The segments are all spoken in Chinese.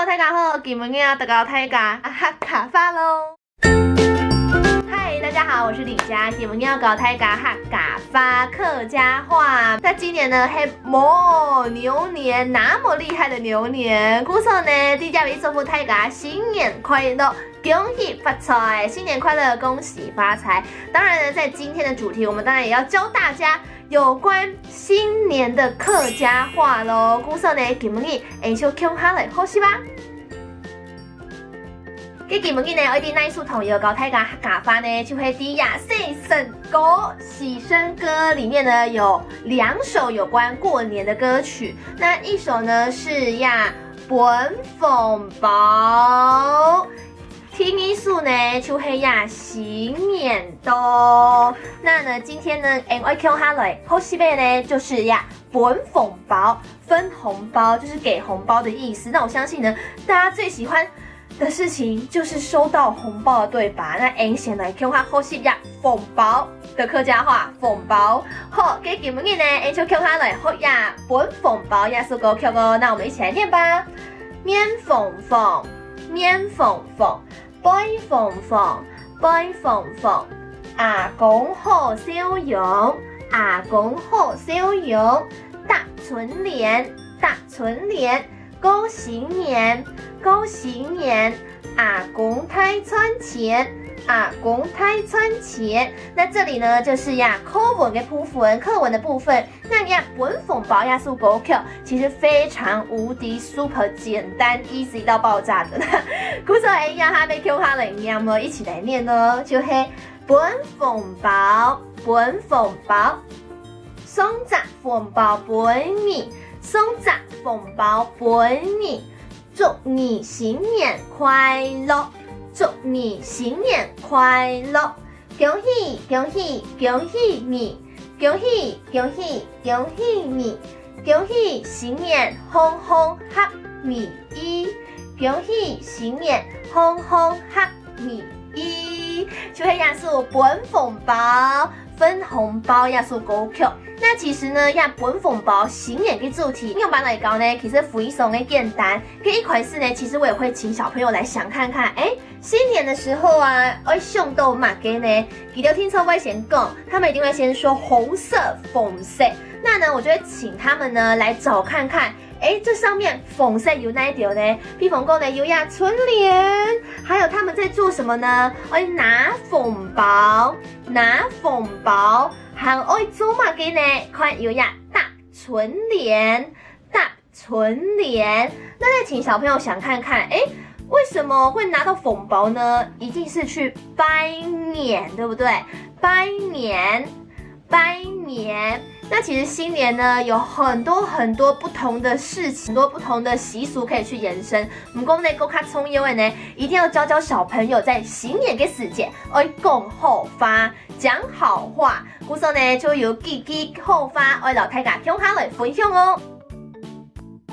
大家好，今日要大家客家话咯。嗨，大家好，我是李佳，今日要教大家客家话客家话。那今年呢，是牛年，那么厉害的牛年，故说呢，第一位祝福大家新年快乐。恭喜发财，新年快乐，恭喜发财！当然呢，在今天的主题，我们当然也要教大家有关新年的客家话咯。故说呢，今日演秀讲下来，好是吧？今日呢，我哋耐数同有教大家客家话呢，就会第呀喜生歌，喜生歌里面呢有2首有关过年的歌曲，那一首呢是呀本凤包。听一数呢，就是呀新年多。那呢，今天呢，我讲下来，好西贝呢，就是呀分红包，分红包就是给红包的意思。那我相信呢，大家最喜欢的事情就是收到红包的，对吧？那先来讲下好西呀红包的客家话，红包。好，给今日呢，就讲下来，好呀分红包呀是歌曲哦。那我们一起来念吧。面缝缝，面缝缝。拜凤凤，拜凤凤，阿公好笑容，阿公好笑容，大春联，大春联，恭喜年，恭喜年，阿公太赚钱，阿公太赚钱。那这里呢，就是呀课文跟课文的部分。那呀本凤包呀是歌曲，其实非常无敌 super 简单 easy 到爆炸的。故说呀，哈被 Q 哈了一样么？一起来念呢，就是本凤包，本凤包，送杂凤包本你，送杂凤包本你，祝你新年快乐，祝你新年快乐，恭喜恭喜恭喜你！恭喜恭喜恭喜你！恭喜新年红红黑米衣！恭喜新年红红黑米衣！就是呀是本凤包分红包呀是歌曲。那其实呢，呀本凤包新年的主题用版来讲呢，其实非常的简单。跟一款式呢，其实我也会请小朋友来想看看，新年的时候啊，我想到马给呢，记得听超会先讲，他们一定会先说红色、粉色。那呢，我就会请他们呢来找看看，这上面粉色有哪一条呢？比方讲呢，有呀春联，还有他们在做什么呢？拿粉包，拿粉包，还会做马给呢？看有呀大春联，大春联。那再请小朋友想看看，为什么会拿到粉包呢？一定是去拜年，对不对？拜年，拜年。那其实新年呢，有很多不同的事情，很多不同的习俗可以去延伸。不过呢，更加重要的呢，一定要教小朋友在新年的时节，讲好话，讲好话。故说呢，就有几好话，老大家听下来分享哦。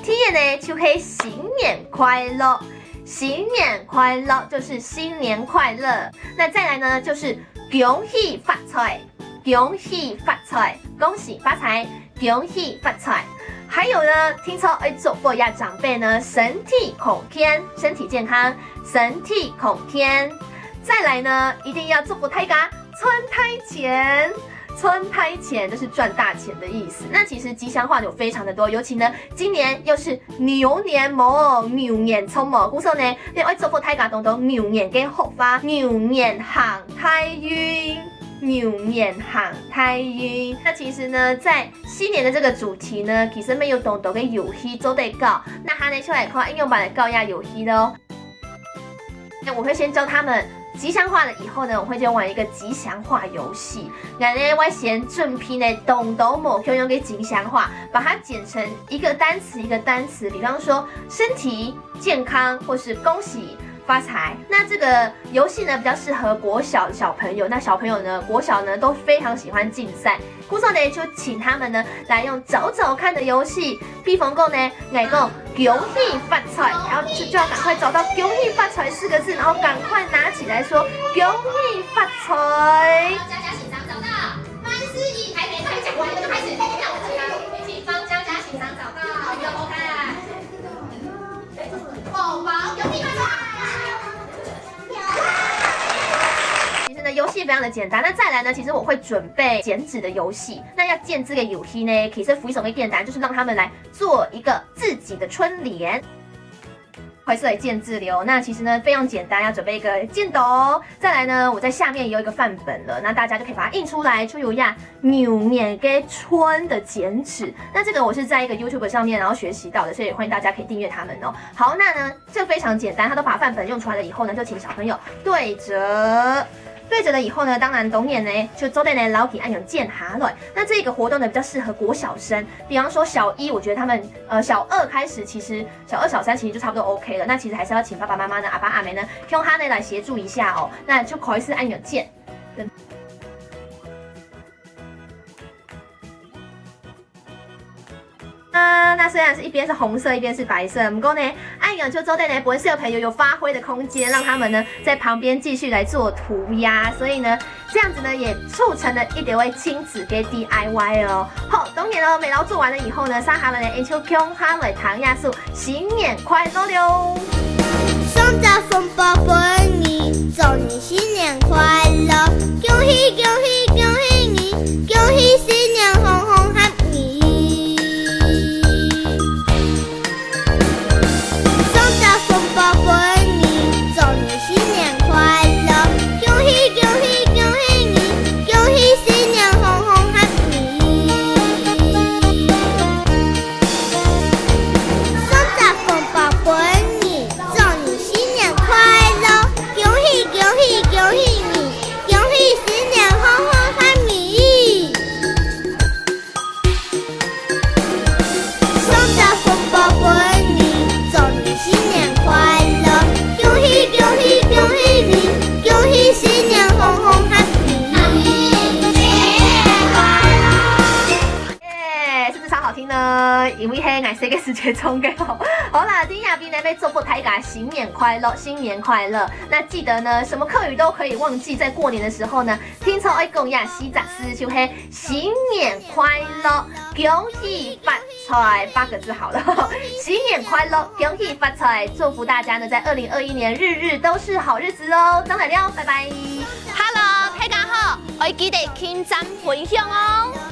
第一呢，就是新年快乐。新年快乐就是新年快乐，那再来呢就是恭喜发财，恭喜发财，恭喜发财，恭喜发财。还有呢，听说祝福呀长辈呢身体康健，身体健康，身体康健。再来呢，一定要祝福大家春太钱。春太钱就是赚大钱的意思。那其实吉祥话有非常的多，尤其呢，今年又是牛年牛年冲故说呢，你爱祝福大家当牛年嘅好花，牛年行太运，牛年行太运。那其实呢，在新年的这个主题呢，其實沒有當嘅遊戲做得搞。那他呢，出來看應用版的搞呀遊戲咯。那我會先教他們。吉祥话了以后呢，我会就玩一个吉祥话游戏。那呢，我先准备呢，懂某用给吉祥话，把它剪成一个单词一个单词。比方说身体健康，或是恭喜发财。那这个游戏呢，比较适合国小的小朋友。那小朋友呢，国小呢都非常喜欢竞赛。故说呢，就请他们呢来用找找看的游戏。比方讲呢，来讲恭喜发财，然后就要赶快找到恭喜发财4个字，然后赶快拿起来说恭喜发财。佳佳请上找到，万事以台北快讲完就开始，让我请帮佳佳请上找到，有没有看？非常的简单。那再来呢，其实我会准备剪纸的游戏。那要建这个游戏呢，其实扶一手给简单，就是让他们来做一个自己的春联。回色来建字流，那其实呢非常简单，要准备一个箭斗。再来呢，我在下面也有一个范本了，那大家就可以把它印出来，出油呀牛面给春的剪纸。那这个我是在一个 YouTube 上面然后学习到的，所以欢迎大家可以订阅他们哦。好，那呢这非常简单，他都把范本用出来了以后呢，就请小朋友对折。对着了以后呢，当然懂眼呢，就周代呢老体按用键下来。那这个活动呢比较适合国小生，比方说小一，我觉得他们小二开始，其实小二小三其实就差不多 OK 了。那其实还是要请爸爸妈妈呢、阿爸阿妹呢，用他呢来协助一下哦。那就可以是按用键。那虽然是一边是红色，一边是白色，不过呢，按钮就周代呢，本小朋友有发挥的空间，让他们呢在旁边继续来做涂鸦，所以呢，这样子呢也促成了一点位亲子给 DIY 哦。好，当然了，美劳做完了以后呢，撒哈了呢，演秋空哈来唐亚树，新年快乐喽！送家风宝贝你，祝你新年快乐，恭喜恭喜恭喜你，恭喜新年红红哈密。宝贝你，祝你新年快乐，恭喜恭喜恭喜你，恭喜新年红红哈密。送家风宝贝你，祝你新年快乐，恭喜恭喜恭喜你，恭喜新年红红哈密。送家风宝贝你，祝你新年快乐。恭喜恭喜恭喜你，恭喜新年红红哈密，耶，是不是超好听呢？因为嘿，俺这个时间充给好。好啦，今亚比呢被做过台嘎，新年快乐，新年快乐。那记得呢，什么课语都可以忘记，在过年的时候呢，听从爱讲呀，洗澡师就嘿，新年快乐，恭喜发财，8个字好了，新年快乐，恭喜发财，祝福大家呢，在2021年日日都是好日子哦。张奶料，拜拜。Hello，大家好，我记得点赞分享哦。